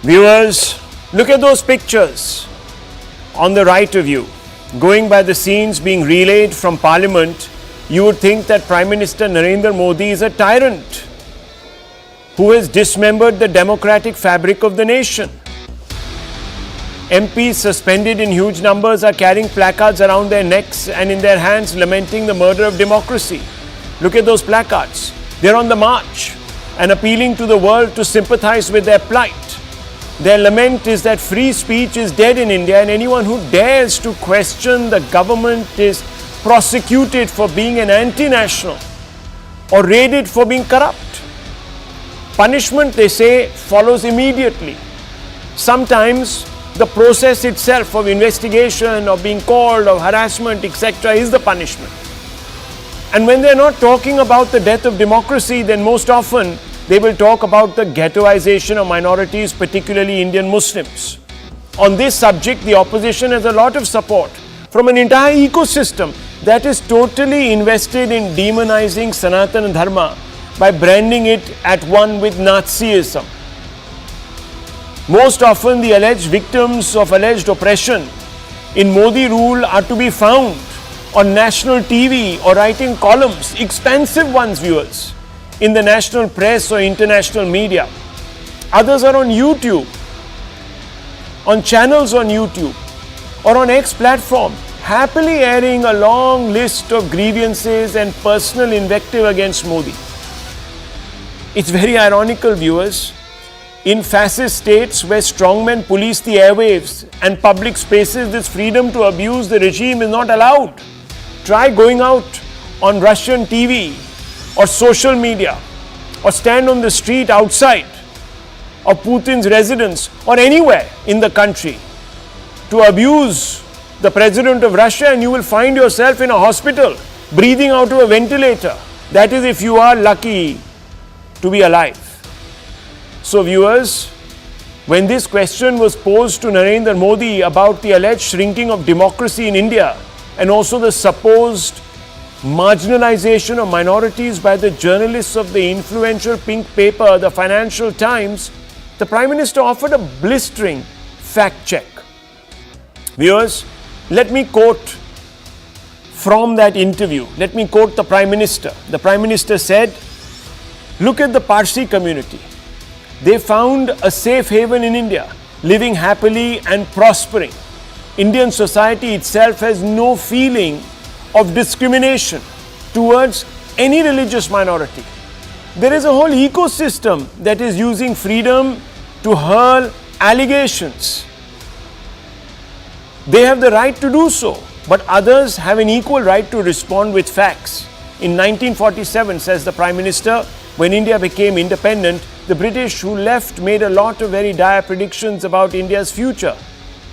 Viewers, look at those pictures on the right of you. Going by the scenes being relayed from Parliament, you would think that Prime Minister Narendra Modi is a tyrant who has dismembered the democratic fabric of the nation. MPs suspended in huge numbers are carrying placards around their necks and in their hands lamenting the murder of democracy. Look at those placards. They're on the march and appealing to the world to sympathize with their plight. Their lament is that free speech is dead in India, and anyone who dares to question the government is prosecuted for being an anti-national or raided for being corrupt. Punishment, they say, follows immediately. Sometimes the process itself of investigation, of being called, of harassment, etc. is the punishment. And when they're not talking about the death of democracy, then most often they will talk about the ghettoization of minorities, particularly Indian Muslims. On this subject, the opposition has a lot of support from an entire ecosystem that is totally invested in demonizing Sanatana Dharma by branding it at one with Nazism. Most often, the alleged victims of alleged oppression in Modi rule are to be found on national TV or writing columns, expansive ones, viewers, in the national press or international media. Others are on YouTube, on channels on YouTube or on X platform, happily airing a long list of grievances and personal invective against Modi. It's very ironical, viewers. In fascist states where strongmen police the airwaves and public spaces, this freedom to abuse the regime is not allowed. Try going out on Russian TV or social media or stand on the street outside of Putin's residence or anywhere in the country to abuse the president of Russia, and you will find yourself in a hospital breathing out of a ventilator. That is if you are lucky to be alive. So viewers, when this question was posed to Narendra Modi about the alleged shrinking of democracy in India and also the supposed marginalization of minorities by the journalists of the influential pink paper, the Financial Times, the Prime Minister offered a blistering fact check. Viewers, let me quote from that interview. Let me quote the Prime Minister. The Prime Minister said, "Look at the Parsi community. They found a safe haven in India, living happily and prospering. Indian society itself has no feeling of discrimination towards any religious minority. There is a whole ecosystem that is using freedom to hurl allegations. They have the right to do so, but others have an equal right to respond with facts. In 1947, says the Prime Minister, when India became independent, the British who left made a lot of very dire predictions about India's future.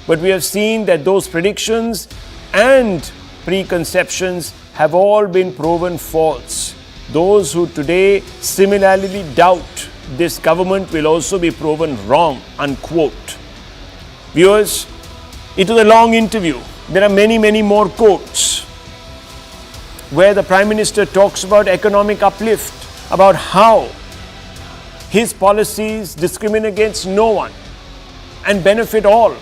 But we have seen that those predictions and preconceptions have all been proven false. Those who today similarly doubt this government will also be proven wrong," unquote. Viewers, it was a long interview. There are many, many more quotes where the Prime Minister talks about economic uplift, about how his policies discriminate against no one and benefit all.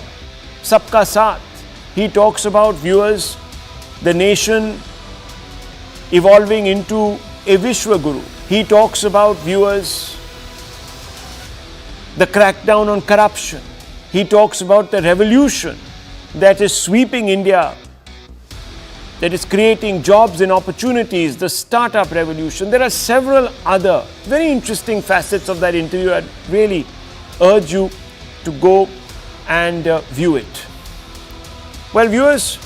Sabka Saath. He talks about, viewers, the nation evolving into a Vishwa Guru. He talks about, viewers, the crackdown on corruption. He talks about the revolution that is sweeping India, that is creating jobs and opportunities, the startup revolution. There are several other very interesting facets of that interview. I'd really urge you to go and view it. Well, viewers,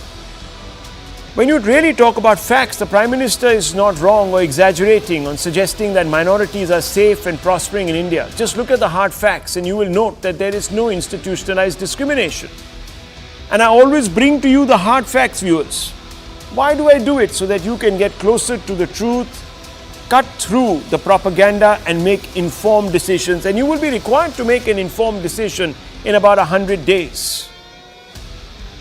when you really talk about facts, the Prime Minister is not wrong or exaggerating on suggesting that minorities are safe and prospering in India. Just look at the hard facts and you will note that there is no institutionalized discrimination. And I always bring to you the hard facts, viewers. Why do I do it? So that you can get closer to the truth, cut through the propaganda and make informed decisions. And you will be required to make an informed decision in about 100 days.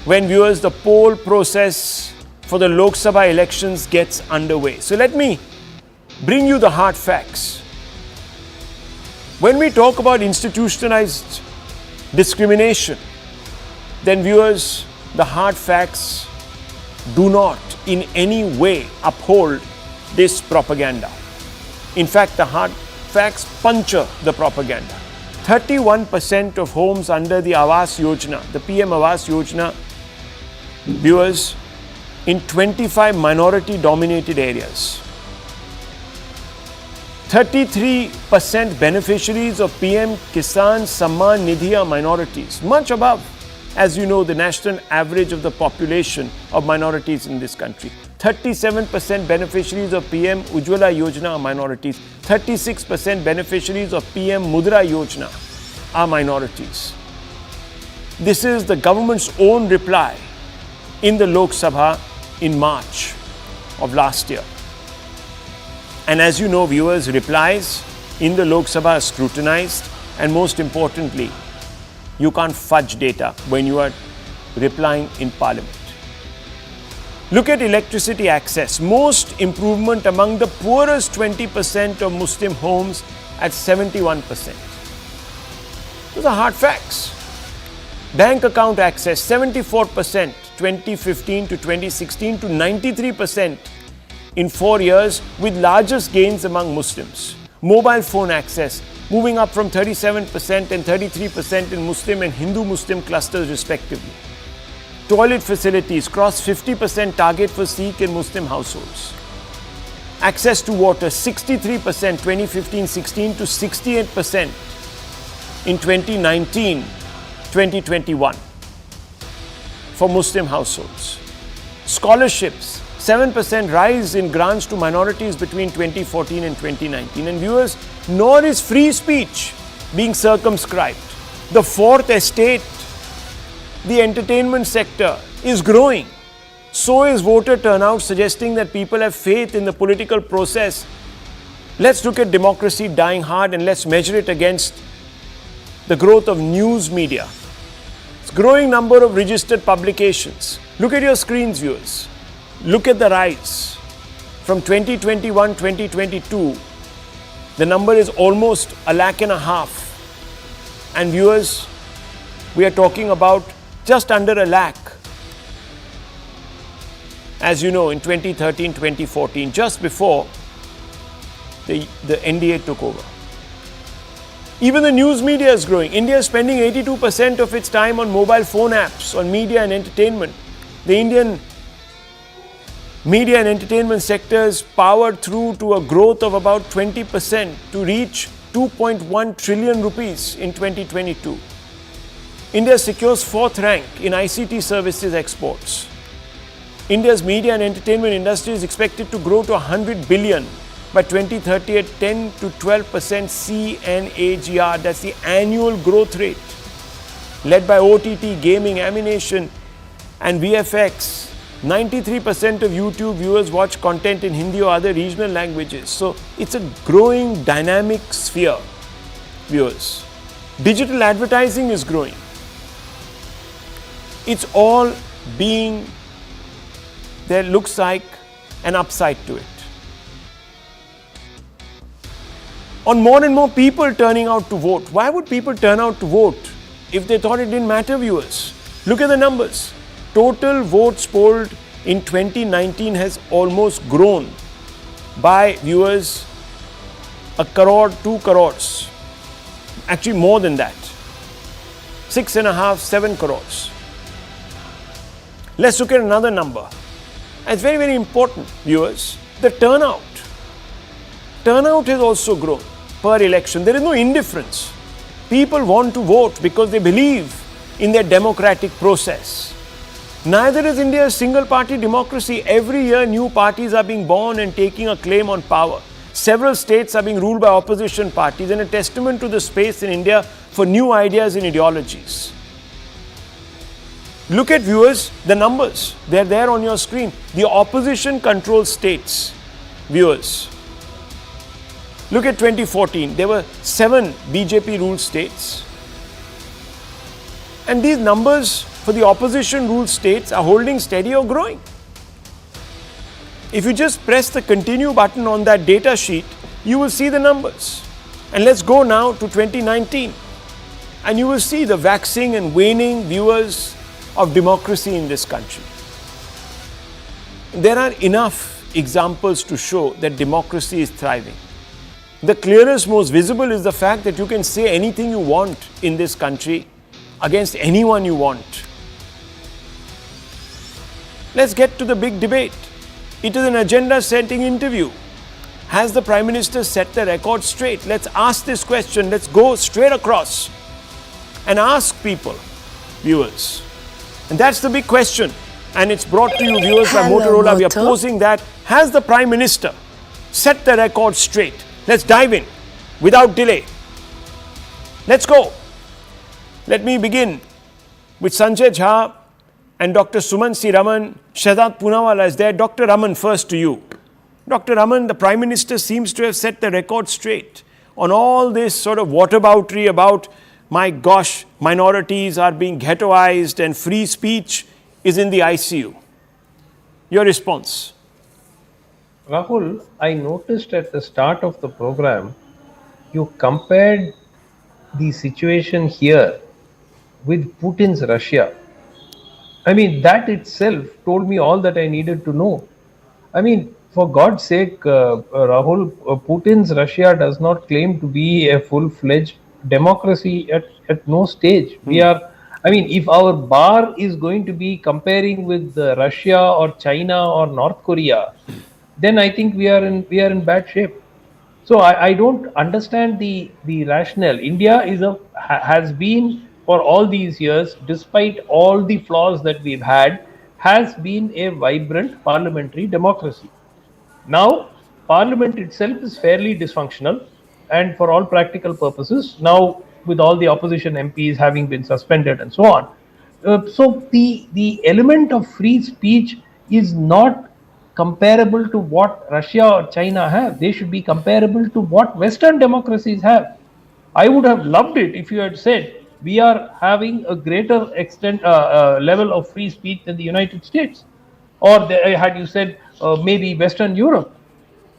When, viewers, the poll process for the Lok Sabha elections gets underway. So let me bring you the hard facts. When we talk about institutionalized discrimination, then viewers, the hard facts do not in any way uphold this propaganda. In fact, the hard facts puncture the propaganda. 31% of homes under the Awas Yojana, the PM Awas Yojana, viewers, in 25 minority-dominated areas. 33% beneficiaries of PM Kisan Samman Nidhi are minorities, much above, as you know, the national average of the population of minorities in this country. 37% beneficiaries of PM Ujjwala Yojana are minorities. 36% beneficiaries of PM Mudra Yojana are minorities. This is the government's own reply in the Lok Sabha in March of last year. And as you know, viewers, replies in the Lok Sabha are scrutinized, and most importantly, you can't fudge data when you are replying in Parliament. Look at electricity access. Most improvement among the poorest 20% of Muslim homes at 71%. Those are hard facts. Bank account access 74% 2015 to 2016 to 93% in 4 years, with largest gains among Muslims. Mobile phone access moving up from 37% and 33% in Muslim and Hindu-Muslim clusters respectively. Toilet facilities cross 50% target for Sikh and Muslim households. Access to water 63% 2015-16 to 68% in 2019-2021 for Muslim households. Scholarships 7% rise in grants to minorities between 2014 and 2019. And viewers, nor is free speech being circumscribed. The fourth estate, the entertainment sector, is growing. So is voter turnout, suggesting that people have faith in the political process. Let's look at democracy dying hard and let's measure it against the growth of news media. It's growing number of registered publications. Look at your screens, viewers. Look at the rise. From 2021-2022, the number is almost 1.5 lakh. And viewers, we are talking about just under 1 lakh. As you know, in 2013-2014, just before the NDA took over. Even the news media is growing. India is spending 82% of its time on mobile phone apps, on media and entertainment. The Indian media and entertainment sectors powered through to a growth of about 20% to reach 2.1 trillion rupees in 2022. India secures 4th rank in ICT services exports. India's media and entertainment industry is expected to grow to 100 billion by 2030 at 10 to 12% CNAGR. That's the annual growth rate, led by OTT, gaming, animation, and VFX. 93% of YouTube viewers watch content in Hindi or other regional languages. So it's a growing dynamic sphere, viewers. Digital advertising is growing. It's all being, there looks like an upside to it. On more and more people turning out to vote. Why would people turn out to vote if they thought it didn't matter, viewers? Look at the numbers. Total votes polled in 2019 has almost grown by, viewers, 1 crore, 2 crores. Actually more than that. 6.5, 7 crores. Let's look at another number. It's very, very important, viewers. The turnout. Turnout has also grown per election. There is no indifference. People want to vote because they believe in their democratic process. Neither is India a single-party democracy. Every year, new parties are being born and taking a claim on power. Several states are being ruled by opposition parties, and a testament to the space in India for new ideas and ideologies. Look at, viewers, the numbers. They're there on your screen. The opposition-controlled states, viewers. Look at 2014. There were 7 BJP-ruled states. And these numbers for the opposition-ruled states are holding steady or growing. If you just press the continue button on that data sheet, you will see the numbers. And let's go now to 2019. and you will see the waxing and waning viewers of democracy in this country. There are enough examples to show that democracy is thriving. The clearest, most visible is the fact that you can say anything you want in this country against anyone you want. Let's get to the big debate. It is an agenda-setting interview. Has the Prime Minister set the record straight? Let's ask this question. Let's go straight across and ask people, viewers. And that's the big question. And it's brought to you, viewers, by Motorola. We are posing that. Has the Prime Minister set the record straight? Let's dive in without delay. Let's go. Let me begin with Sanjay Jha and Dr. Suman C. Raman. Shahzad Poonawala is there. Dr. Raman, first to you. Dr. Raman, the Prime Minister seems to have set the record straight on all this sort of whataboutery about, my gosh, minorities are being ghettoized and free speech is in the ICU. Your response? Rahul, I noticed at the start of the program, you compared the situation here with Putin's Russia. I mean, that itself told me all that I needed to know. I mean, for God's sake, Rahul, Putin's Russia does not claim to be a full-fledged democracy at no stage. We are, I mean, if our bar is going to be comparing with Russia or China or North Korea, then I think we are in bad shape. So I don't understand the rationale. India has been for all these years, despite all the flaws that we've had, has been a vibrant parliamentary democracy. Now, Parliament itself is fairly dysfunctional, and for all practical purposes, now with all the opposition MPs having been suspended and so on. So the element of free speech is not comparable to what Russia or China have. They should be comparable to what Western democracies have. I would have loved it if you had said we are having a greater extent level of free speech than the United States, or had you said maybe Western Europe.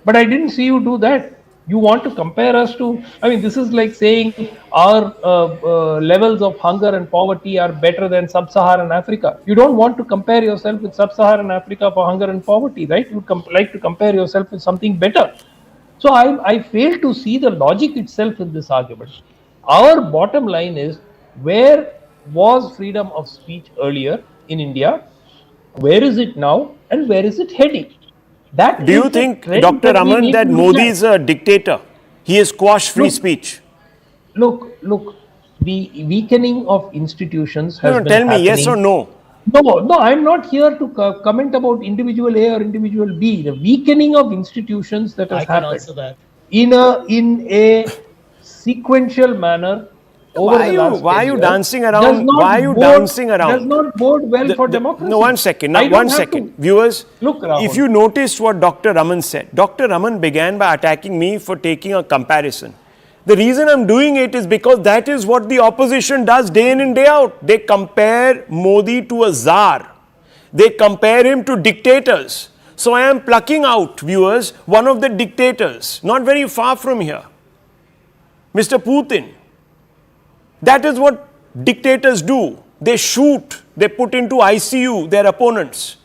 But I didn't see you do that. You want to compare us to, I mean, this is like saying our levels of hunger and poverty are better than sub-Saharan Africa. You don't want to compare yourself with sub-Saharan Africa for hunger and poverty, right? You like to compare yourself with something better. So I fail to see the logic itself in this argument. Our bottom line is, where was freedom of speech earlier in India? Where is it now? And where is it heading? Do you think, Dr. Raman, that Modi is a dictator? He has quashed free speech. Look, the weakening of institutions has been happening. Tell me yes or no. No, I'm not here to comment about individual A or individual B. The weakening of institutions that has happened in a sequential manner. Why are you dancing around? Why are you dancing around? Does not bode well for democracy. No, one second. Viewers, look, if you noticed what Dr. Raman said, Dr. Raman began by attacking me for taking a comparison. The reason I'm doing it is because that is what the opposition does day in and day out. They compare Modi to a czar. They compare him to dictators. So I am plucking out, viewers, one of the dictators, not very far from here, Mr. Putin. That is what dictators do. They shoot, they put into ICU their opponents.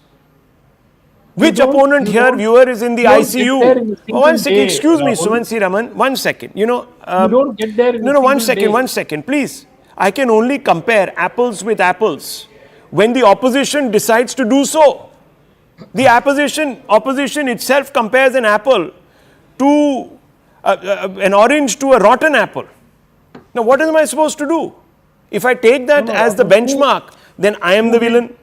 Which opponent here, viewer, is in the ICU? One second, excuse me, Suman C. Raman, 1 second. You don't get there in one second, please. I can only compare apples with apples when the opposition decides to do so. The opposition itself compares an apple to an orange to a rotten apple. Now, what am I supposed to do? If I take that as the benchmark, then I am the villain.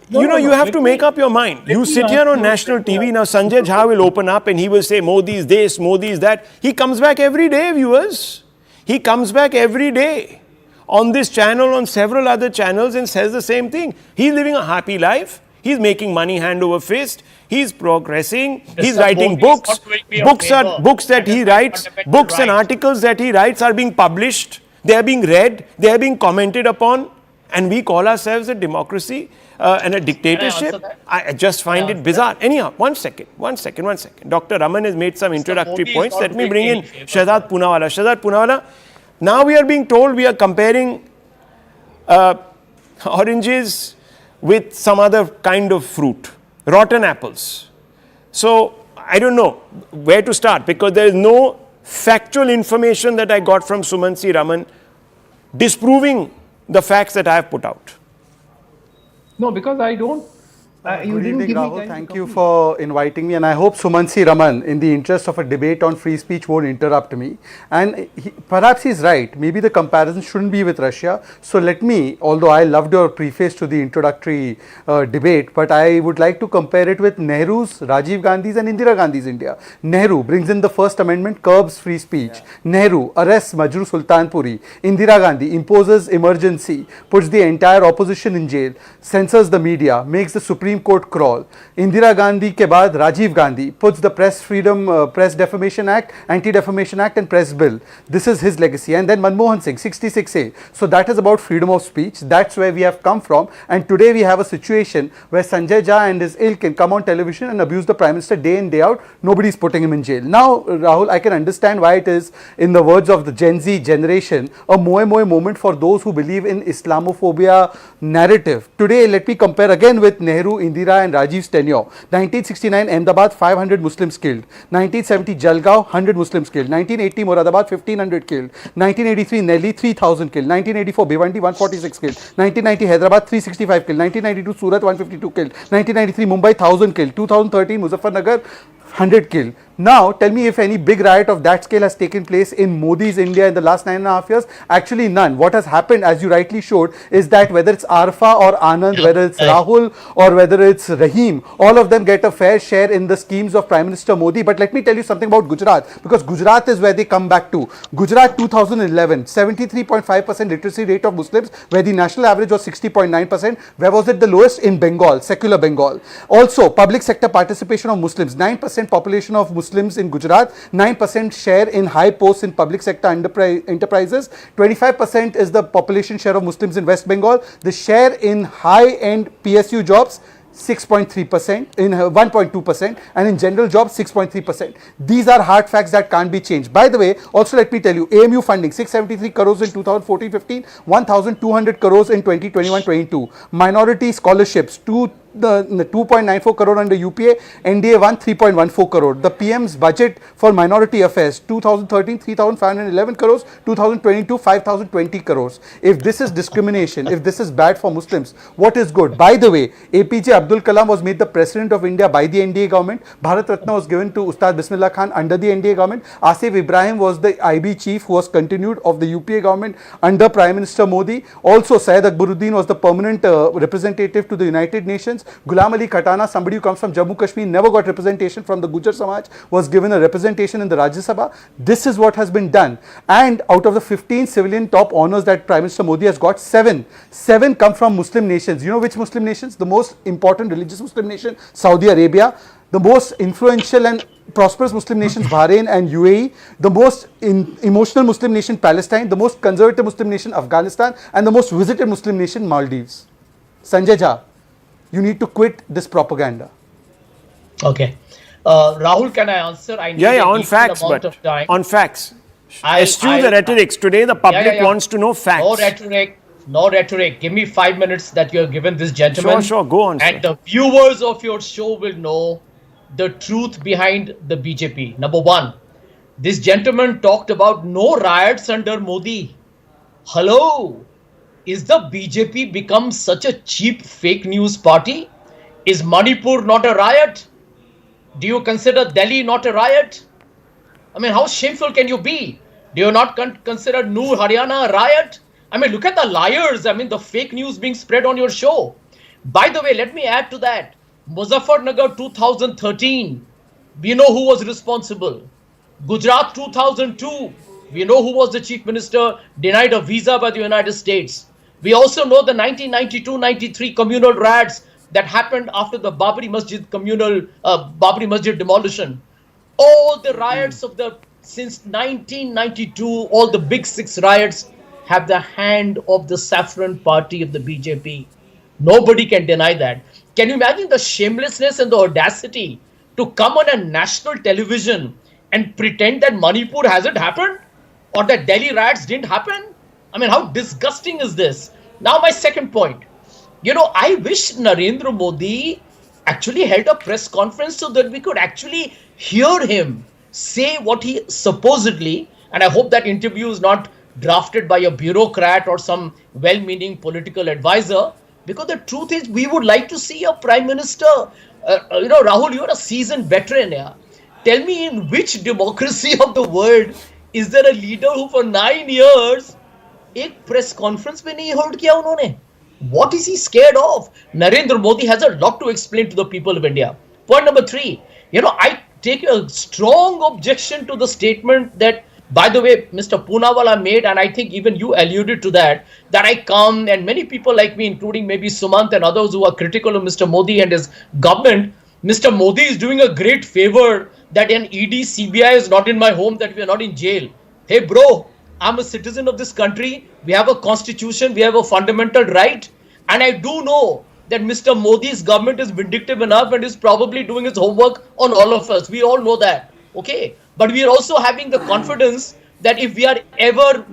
You have to make up your mind. You sit here on national TV. Now, Sanjay Jha will open up and he will say, Modi is this, Modi is that. He comes back every day, viewers. He comes back every day on this channel, on several other channels, and says the same thing. He's living a happy life. He's making money hand over fist. He's progressing. He's writing books. Books that he writes, books and articles that he writes are being published. They are being read. They are being commented upon. And we call ourselves a democracy and a dictatorship. I just find it bizarre. Anyhow, one second. Dr. Raman has made some introductory points. Let me bring in Shahzad Poonawala. Shahzad Poonawala, Now we are being told we are comparing oranges with some other kind of fruit, rotten apples. So I don't know where to start, because there is no factual information that I got from Sumansi Raman disproving the facts that I have put out. No, because I don't. You Good didn't evening, give me Rahul. time to Thank you complete. for inviting me, and I hope Sumansi Raman, in the interest of a debate on free speech, won't interrupt me. And perhaps he's right. Maybe the comparison shouldn't be with Russia. So let me, although I loved your preface to the introductory debate, but I would like to compare it with Nehru's, Rajiv Gandhi's, and Indira Gandhi's India. Nehru brings in the First Amendment, curbs free speech. Nehru arrests Majru Sultanpuri. Indira Gandhi imposes emergency, puts the entire opposition in jail, censors the media, makes the Supreme Court crawl. Indira Gandhi ke baad Rajiv Gandhi puts the Press Freedom, Press Defamation Act, Anti-Defamation Act and Press Bill. This is his legacy. And then Manmohan Singh, 66A. So that is about freedom of speech. That's where we have come from. And today we have a situation where Sanjay Jha and his ilk can come on television and abuse the Prime Minister day in, day out. Nobody's putting him in jail. Now, Rahul, I can understand why it is, in the words of the Gen Z generation, a moe moment for those who believe in Islamophobia narrative. Today, let me compare again with Nehru, Indira and Rajiv's tenure. 1969 Ahmedabad, 500 Muslims killed. 1970 Jalgaon, 100 Muslims killed. 1980 Moradabad, 1500 killed. 1983 Delhi, 3000 killed. 1984 Bhiwandi, 146 killed. 1990 Hyderabad, 365 killed. 1992 Surat, 152 killed. 1993 Mumbai, 1000 killed. 2013 Muzaffarnagar, 100 killed. Now, tell me if any big riot of that scale has taken place in Modi's India in the last 9.5 years. Actually, none. What has happened, as you rightly showed, is that whether it's Arfa or Anand, whether it's Rahul or whether it's Rahim, all of them get a fair share in the schemes of Prime Minister Modi. But let me tell you something about Gujarat, because Gujarat is where they come back to. Gujarat 2011, 73.5% literacy rate of Muslims, where the national average was 60.9%. Where was it the lowest? In Bengal, secular Bengal. Also, public sector participation of Muslims, 9% population of Muslims in Gujarat, 9% share in high posts in public sector enterprises, 25% is the population share of Muslims in West Bengal. The share in high-end PSU jobs, 6.3%, in 1.2%, and in general jobs 6.3%. These are hard facts that can't be changed. By the way, also let me tell you, AMU funding 673 crores in 2014-15, 1,200 crores in 2021-22. Minority scholarships, 2.94 crore under UPA, NDA 1 3.14 crore. The PM's budget for minority affairs 2013 3,511 crores, 2022 5,020 crores. If this is discrimination, if this is bad for Muslims, what is good? By the way, APJ Abdul Kalam was made the President of India by the NDA government. Bharat Ratna was given to Ustad Bismillah Khan under the NDA government. Asif Ibrahim was the IB chief who was continued of the UPA government under Prime Minister Modi. Also, Syed Akbaruddin was the permanent representative to the United Nations. Ghulam Ali Khatana, somebody who comes from Jammu Kashmir, never got representation from the Gujar Samaj, was given a representation in the Rajya Sabha. This is what has been done. And out of the 15 civilian top honors that Prime Minister Modi has got, 7 come from Muslim nations. You know which Muslim nations? The most important religious Muslim nation, Saudi Arabia. The most influential and prosperous Muslim nations, Bahrain and UAE. The most emotional Muslim nation, Palestine. The most conservative Muslim nation, Afghanistan. And the most visited Muslim nation, Maldives. Sanjay Jha, you need to quit this propaganda. Okay. Rahul, can I answer? I need On facts, amount but of time. on facts. Eschew the rhetorics. Today the public wants to know facts. No rhetoric. Give me 5 minutes that you have given this gentleman. Sure, go on. And the viewers of your show will know the truth behind the BJP. Number one, this gentleman talked about no riots under Modi. Hello. Is the BJP become such a cheap fake news party? Is Manipur not a riot? Do you consider Delhi not a riot? I mean, how shameful can you be? Do you not consider Noor Haryana a riot? I mean, look at the liars. I mean, the fake news being spread on your show. By the way, let me add to that. Muzaffarnagar 2013, we know who was responsible. Gujarat 2002, we know who was the chief minister, denied a visa by the United States. We also know the 1992-93 communal riots that happened after the Babri Masjid demolition. All the riots of since 1992, all the big 6 riots have the hand of the saffron party of the BJP. Nobody can deny that. Can you imagine the shamelessness and the audacity to come on a national television and pretend that Manipur hasn't happened? or that Delhi riots didn't happen? I mean, how disgusting is this? Now, my second point. I wish Narendra Modi actually held a press conference so that we could actually hear him say what he supposedly, and I hope that interview is not drafted by a bureaucrat or some well-meaning political advisor, because the truth is we would like to see a prime minister. Rahul, you're a seasoned veteran here. Tell me, in which democracy of the world is there a leader who for 9 years एक press conference में नहीं hold किया उन्होंने? What is he scared of? Narendra Modi has a lot to explain to the people of India. Point number 3, I take a strong objection to the statement that, by the way, Mr. Poonawala made, and I think even you alluded to that I come, and many people like me, including maybe Sumant and others who are critical of Mr. Modi and his government, Mr. Modi is doing a great favor that an ED CBI is not in my home, that we are not in jail. Hey bro, I'm a citizen of this country. We have a constitution. We have a fundamental right. And I do know that Mr. Modi's government is vindictive enough and is probably doing its homework on all of us. We all know that. Okay. But we are also having the confidence that if we are ever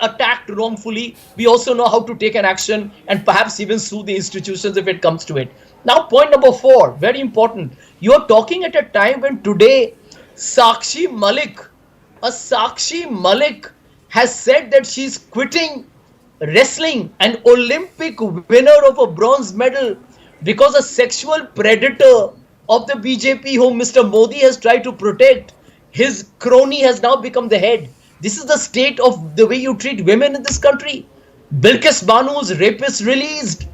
attacked wrongfully, we also know how to take an action and perhaps even sue the institutions if it comes to it. Now, point number 4, very important. You are talking at a time when today Sakshi Malik has said that she's quitting wrestling, an Olympic winner of a bronze medal, because a sexual predator of the BJP whom Mr. Modi has tried to protect, his crony has now become the head. This is the state of the way you treat women in this country. Bilkis Banu's rapist released.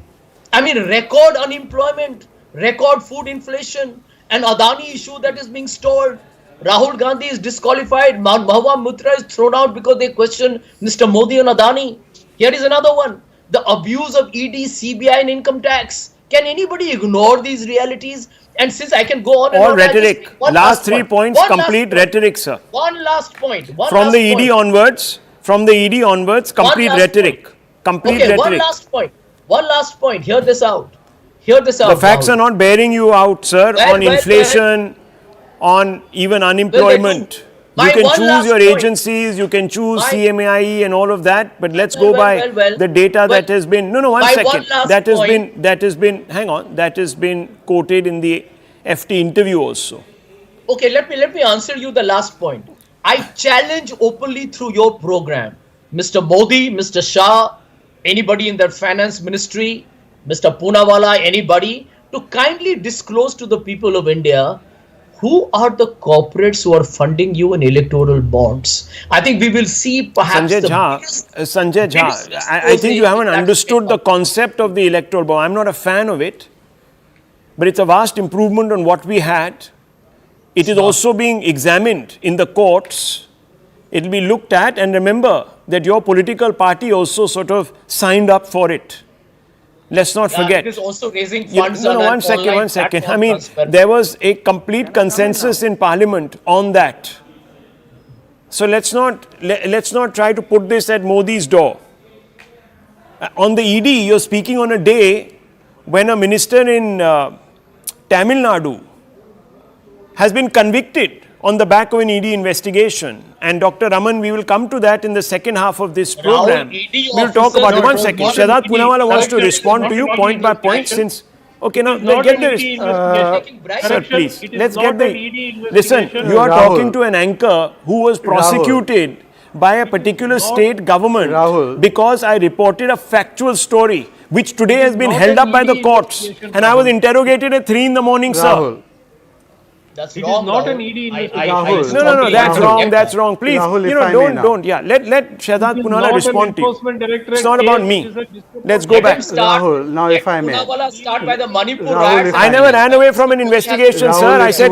I mean, record unemployment, record food inflation, an Adani issue that is being stalled. Rahul Gandhi is disqualified. Mahua Mitra is thrown out because they question Mr. Modi and Adani. Here is another one. The abuse of ED, CBI and income tax. Can anybody ignore these realities? And since I can go on and All on, rhetoric. Last 3 points, complete rhetoric, sir. One last point. From the ED onwards, complete rhetoric. Complete rhetoric. One last point. Hear this out. The facts are not bearing you out, sir, on inflation, on even unemployment. You can choose your agencies, you can choose CMAI and all of that, but let's go by the data that has been, that has been quoted in the FT interview also. Okay, let me answer you the last point. I challenge openly through your program, Mr. Modi, Mr. Shah, anybody in the finance ministry, Mr. Poonawala, anybody, to kindly disclose to the people of India who are the corporates who are funding you in electoral bonds. I think we will see perhaps Sanjay Jha, I think you haven't understood the concept of the electoral bond. I'm not a fan of it, but it's a vast improvement on what we had. It is also being examined in the courts. It will be looked at, and remember that your political party also sort of signed up for it. Let's not forget. It is also raising funds. One second. I mean, there was a complete consensus in Parliament on that. So let's not try to put this at Modi's door. On the ED, you're speaking on a day when a minister in Tamil Nadu has been convicted on the back of an ED investigation. And Dr. Raman, we will come to that in the second half of this program. We'll talk about it. 1 second. Shahzad Poonawala wants to respond to you point by point since... Okay, now let's get the... Sir, please. Let's get the... Listen, you are talking to an anchor who was prosecuted by a particular state government because I reported a factual story which today has been held up by the courts. And I was interrogated at 3 in the morning, sir. It is not an ED investigation. No, that's wrong. Please, don't. Yeah, let Shahzad Poonawala respond to you. It's not about me. Let's go back. Rahul, now if I may. Poonawala start by the Manipur riots. I never ran away from an investigation, sir. I said,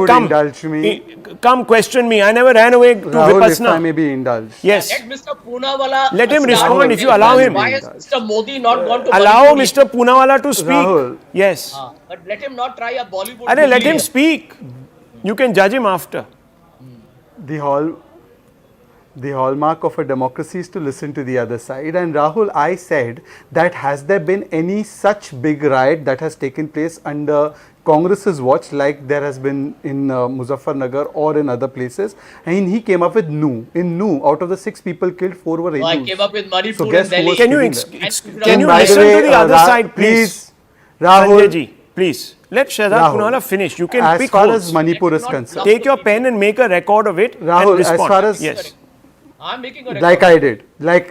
come question me. I never ran away to Vipassana. If I may be indulged. Yes. Let Mr. Poonawala. Let him respond if you allow him. Why has Mr. Modi not gone to Allow Manipur? Mr. Poonawala to speak. Rahul. Yes. But let him not try a Bollywood. Let him speak. You can judge him after. The The hallmark of a democracy is to listen to the other side. And Rahul, I said that has there been any such big riot that has taken place under Congress's watch, like there has been in Muzaffarnagar or in other places? And he came up with no. In no, out of the 6 people killed, 4 were Hindus. I came up with Manipur So guess and who was Delhi. Can you killing them? can you By the listen way, to the other side, please? Rahul, Sanjay ji, please. Let Shahzad Rahul, Kunala finish. You can as pick far holes. as Manipur is Not- concerned, Take your pen and make a record of it and Rahul, respond. as far as yes. I'm making a record. like I did,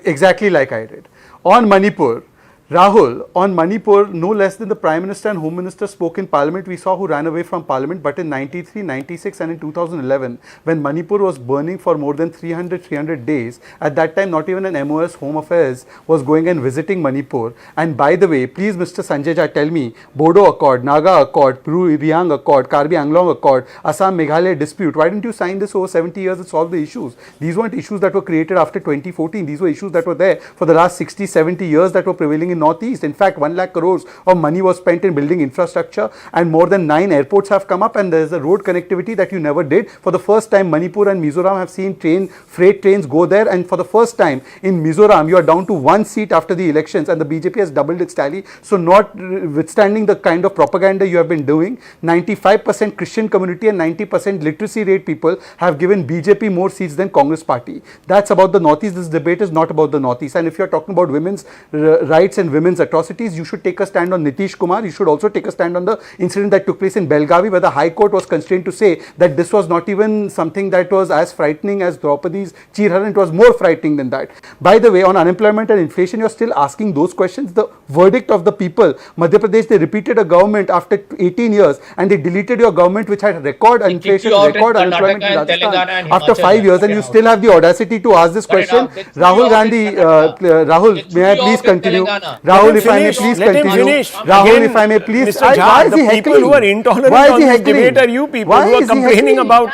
exactly like I did. On Manipur, Rahul, on Manipur, no less than the Prime Minister and Home Minister spoke in Parliament. We saw who ran away from Parliament, but in 93, 96 and in 2011, when Manipur was burning for more than 300 days, at that time not even an MOS Home Affairs was going and visiting Manipur. And by the way, please Mr. Sanjay Jha, tell me, Bodo Accord, Naga Accord, Peru Riang Accord, Karbi Anglong Accord, Assam Meghalaya dispute, why didn't you sign this over 70 years and solve the issues? These weren't issues that were created after 2014, these were issues that were there for the last 60, 70 years that were prevailing in Northeast. In fact, 1 lakh crores of money was spent in building infrastructure, and more than 9 airports have come up, and there is a road connectivity that you never did. For the first time, Manipur and Mizoram have seen freight trains go there, and for the first time in Mizoram, you are down to 1 seat after the elections, and the BJP has doubled its tally. So notwithstanding the kind of propaganda you have been doing, 95% Christian community and 90% literacy rate people have given BJP more seats than Congress party. That's about the Northeast. This debate is not about the Northeast. And if you are talking about women's rights and women's atrocities, you should take a stand on Nitish Kumar. You should also take a stand on the incident that took place in Belgavi, where the High Court was constrained to say that this was not even something that was as frightening as Draupadi's Chirharan. It was more frightening than that. By the way, on unemployment and inflation, you're still asking those questions. The verdict of the people, Madhya Pradesh, they repeated a government after 18 years, and they deleted your government which had record inflation, record unemployment in Rajasthan after 5 years, and you still have the audacity to ask this question. Rahul Gandhi, Rahul, may I please continue? Rahul, if I may please Let him continue. finish. Rahul, Again, if I may please. Mr. Jha, Why is he the people heckling? who are intolerant Why is on he this heckling? debate are you people Why who are is he complaining heckling? about,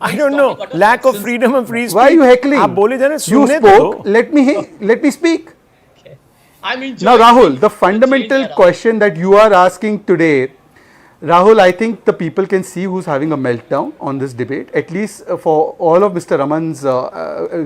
I don't know, lack of freedom of free speech. Why are you heckling? आप बोले थे ना, You सुनने spoke. दो. Let me speak. I'm enjoying Now, Rahul, the change fundamental around. question that you are asking today, Rahul, I think the people can see who's having a meltdown on this debate. At least for all of Mr. Raman's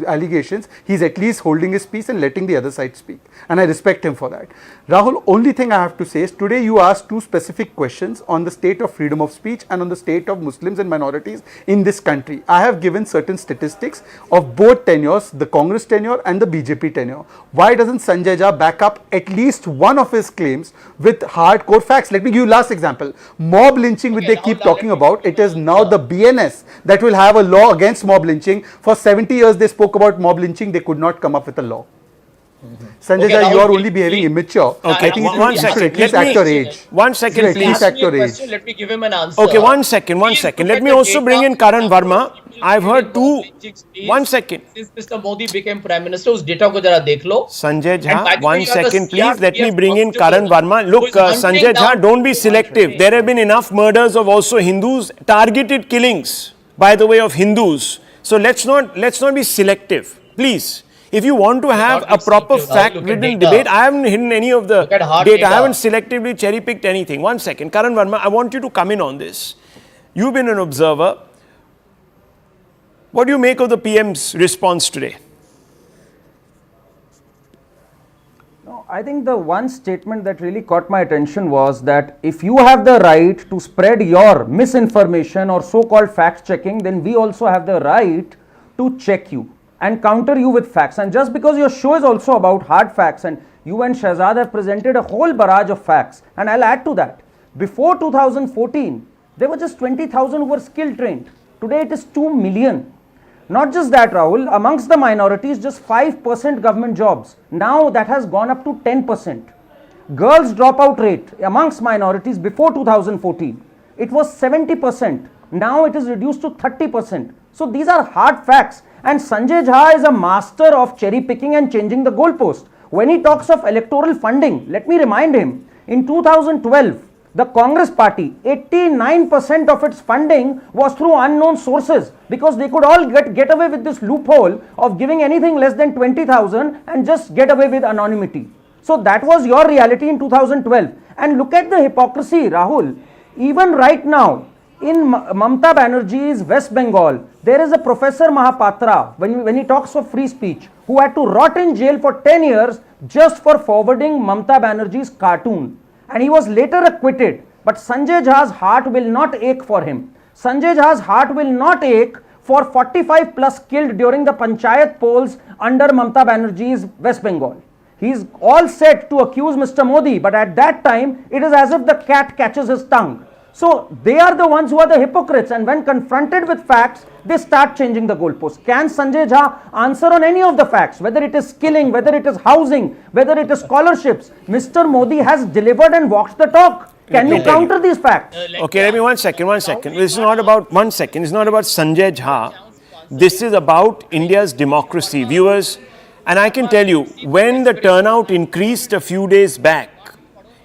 allegations, he's at least holding his peace and letting the other side speak. And I respect him for that. Rahul, only thing I have to say is today you asked 2 specific questions on the state of freedom of speech and on the state of Muslims and minorities in this country. I have given certain statistics of both tenures, the Congress tenure and the BJP tenure. Why doesn't Sanjay Jha back up at least one of his claims with hardcore facts? Let me give you last example. Mob lynching, which they keep talking about, it is now the BNS that will have a law against mob lynching. For 70 years they spoke about mob lynching, they could not come up with a law. Sanjay Jha, you are only behaving immature. Okay, I think one you should second. at least Let act me- your age. 1 second, You should at please. least act your age. Let me give him an answer. Okay, one second. Please Let look me at the also bring data in Karan of Verma. I've heard mob 2. lynching speech 1 second. Since Mr. Modi became Prime Minister, उस data को जरा देख लो. Sanjay And by Jha, the way, 1 you have the second please. Let me CRPF bring in constable Karan Verma. who Look, is hunting Sanjay Jha, down don't be selective. There have been enough murders of also Hindus, targeted killings by the way of Hindus. So let's not be selective, please. If you want to have not a proper selective, Rahul. Look at fact-ridden data. debate, I haven't hidden any of the Look at hard data. data. I haven't selectively cherry-picked anything. 1 second. Karan Verma, I want you to come in on this. You've been an observer. What do you make of the PM's response today? No, I think the one statement that really caught my attention was that if you have the right to spread your misinformation or so-called fact-checking, then we also have the right to check you and counter you with facts. And just because your show is also about hard facts, and you and Shahzad have presented a whole barrage of facts, and I'll add to that. Before 2014, there were just 20,000 who were skill trained. Today it is 2 million. Not just that, Rahul, amongst the minorities, just 5% government jobs. Now that has gone up to 10%. Girls dropout rate amongst minorities before 2014, it was 70%. Now it is reduced to 30%. So these are hard facts. And Sanjay Jha is a master of cherry picking and changing the goalpost. When he talks of electoral funding, let me remind him, in 2012, the Congress party, 89% of its funding was through unknown sources, because they could all get away with this loophole of giving anything less than 20,000 and just get away with anonymity. So that was your reality in 2012. And look at the hypocrisy, Rahul. Even right now, In Mamata Banerjee's West Bengal, there is a Professor Mahapatra, when he talks of free speech, who had to rot in jail for 10 years just for forwarding Mamata Banerjee's cartoon. And he was later acquitted. But Sanjay Jha's heart will not ache for him. Sanjay Jha's heart will not ache for 45 plus killed during the Panchayat polls under Mamata Banerjee's West Bengal. He is all set to accuse Mr. Modi, but at that time, it is as if the cat catches his tongue. So, they are the ones who are the hypocrites, and when confronted with facts, they start changing the goalposts. Can Sanjay Jha answer on any of the facts, whether it is skilling, whether it is housing, whether it is scholarships? Mr. Modi has delivered and walked the talk. Can you counter these facts? Okay, let me one second. This is not about It's not about Sanjay Jha. This is about India's democracy, viewers. And I can tell you, when the turnout increased a few days back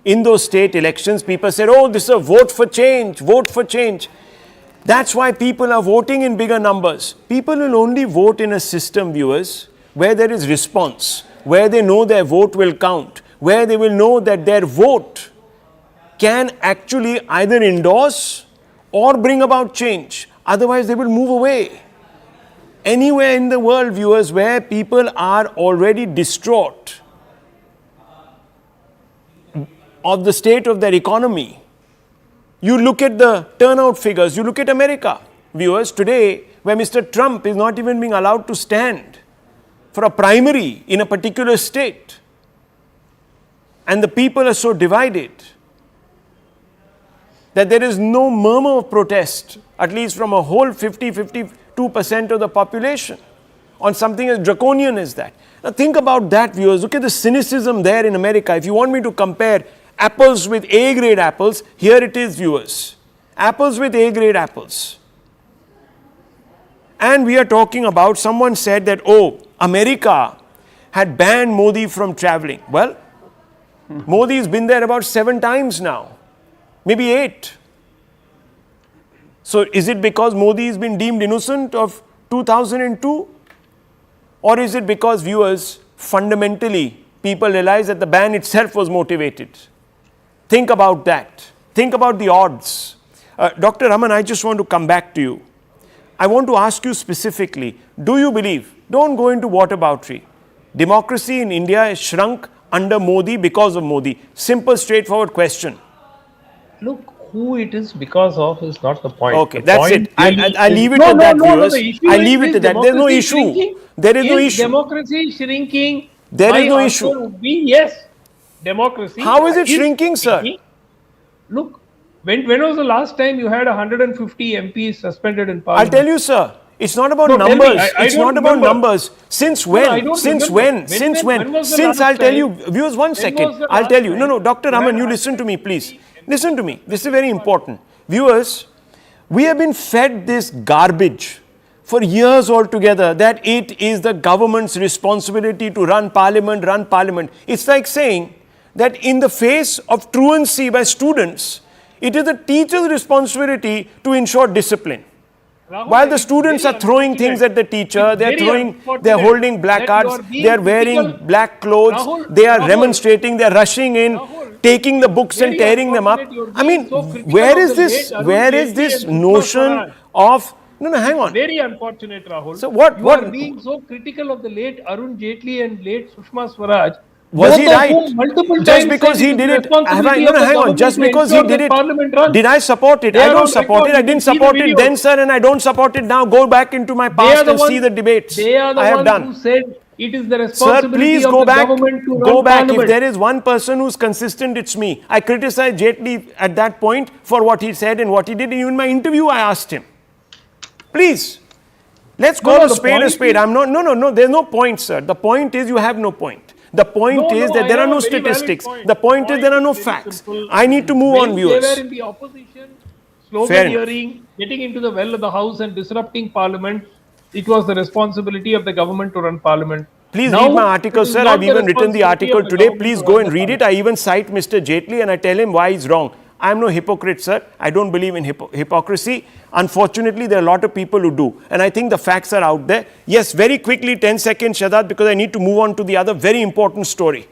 in those state elections, people said, "Oh, this is a vote for change, vote for change." That's why people are voting in bigger numbers. People will only vote in a system, viewers, where there is response, where they know their vote will count, where they will know that their vote can actually either endorse or bring about change. Otherwise, they will move away. Anywhere in the world, viewers, where people are already distraught of the state of their economy, you look at the turnout figures, you look at America, viewers, today, where Mr. Trump is not even being allowed to stand for a primary in a particular state, and the people are so divided that there is no murmur of protest, at least from a whole 52% of the population, on something as draconian as that. Now think about that, viewers. Look at the cynicism there in America. If you want me to compare apples with A-grade apples, here it is, viewers. Apples with A-grade apples. And we are talking about, someone said that, oh, America had banned Modi from traveling. Well, Modi has been there about 7 times now. Maybe 8. So is it because Modi has been deemed innocent of 2002? Or is it because, viewers, fundamentally people realize that the ban itself was motivated? Think about that. Think about the odds. Dr. Raman, I just want to come back to you. I want to ask you specifically, do you believe, don't go into whataboutery, democracy in India has shrunk under Modi because of Modi? Simple, straightforward question. Look, who it is because of is not the point. Okay, The that's point it. I leave it to that, viewers. I leave it to that. There's no issue. There is no issue. Democracy shrinking? There is no My issue. answer would be yes. Democracy. How is it shrinking, sir? Look, when was the last time you had 150 MPs suspended in I'll Parliament? tell you, sir. It's not about No, tell me. numbers. I It's don't not about remember. numbers. Since when? I don't Since remember. when? Since when? When was the Since last I'll tell you, time? viewers, one When second. was the I'll last tell you. No, time? Dr. Raman, you listen to me, please. Listen to me. This is very important. Viewers, we have been fed this garbage for years altogether that it is the government's responsibility to run parliament. It's like saying that in the face of truancy by students, it is the teacher's responsibility to ensure discipline. Rahul, While the it's students very are throwing things at the teacher, It's they're very unfortunate they're holding that you placards, are being they're wearing critical. black clothes, Rahul, they are Rahul, demonstrating, they're rushing in, Rahul, taking the books and very tearing them up. unfortunate you're I mean, being so critical where of is the this? late Arun Where is Jaitley this and Sushma notion Swaraj. of? No, hang on. Very unfortunate, Rahul. So what- You what- are being so critical of the late Arun Jaitley and late Sushma Swaraj. Was he both of right? whom multiple Just times because said he it is did the it, responsibility of the hang on. government Just to because he ensure did that it, Parliament runs. did I support it? They I are don't on support record. it. I You didn't can see the support it videos. then, sir, and I don't support it now. Go back into my They are past the and see ones- the debates They are the I have ones done. who said it is the Sir, responsibility please of go the back. government to Go run back. Parliament. If there is one person who's consistent, it's me. I criticized Jaitley at that point for what he said and what he did. Even in my interview, I asked him. Please, let's call No, a the spade a point spade. is- No. There's no point, sir. The point is you have no point. The point No, is no, that I there are have no a very valid statistics. point. The point is there are no is very facts. simple. I need to move When on, viewers. They were in the opposition, Fair slogan enough. hearing, getting into the well of the house and disrupting Parliament. It was the responsibility of the government to run Parliament. Please Now, read my article, it is sir. not I've even written the responsibility article of the today. government Please to go run and the read it. Parliament. I even cite Mr. Jaitley and I tell him why he's wrong. I'm no hypocrite, sir. I don't believe in hypocrisy. Unfortunately, there are a lot of people who do. And I think the facts are out there. Yes, very quickly, 10 seconds, Shadad, because I need to move on to the other very important story.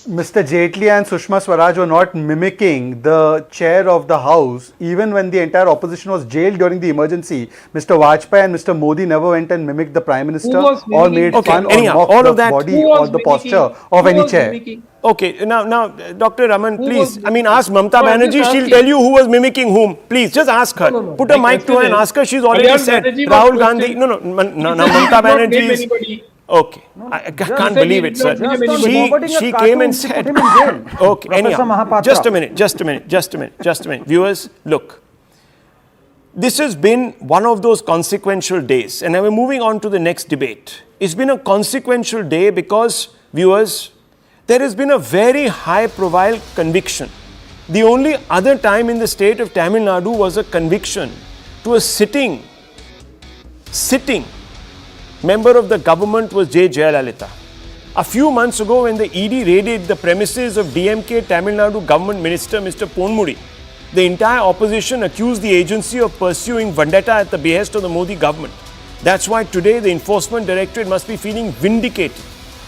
Mr. Jaitley and Sushma Swaraj were not mimicking the chair of the house. Even when the entire opposition was jailed during the emergency, Mr. Vajpayee and Mr. Modi never went and mimicked the Prime Minister was or mimicking? made Okay, fun or anyhow, mocked all the of that- body Who was or the mimicking? posture Who of any was chair. mimicking? Okay, now, Dr. Raman, Who please, was- I mean, ask Mamta No, I'm just Banerjee, she'll asking. tell you who was mimicking whom. Please, just ask her. No. Put a My mic to her question and is, ask her. She's already Kalyan said Banerjee was Rahul Gandhi. questioned. No, Mamta He did not Banerjee name is. anybody. Okay, I can't believe it, sir. Just on forwarding a She cartoon came and to said, put him in jail. okay, Professor anyhow, Mahapatra. just a minute. Viewers, look. This has been one of those consequential days, and now we're moving on to the next debate. It's been a consequential day because, viewers, there has been a very high profile conviction. The only other time in the state of Tamil Nadu was a conviction to a sitting member of the government was G Jayachandran. A few months ago, when the ED raided the premises of DMK Tamil Nadu government minister Mr. Ponmudi, the entire opposition accused the agency of pursuing vendetta at the behest of the Modi government. That's why today the Enforcement Directorate must be feeling vindicated.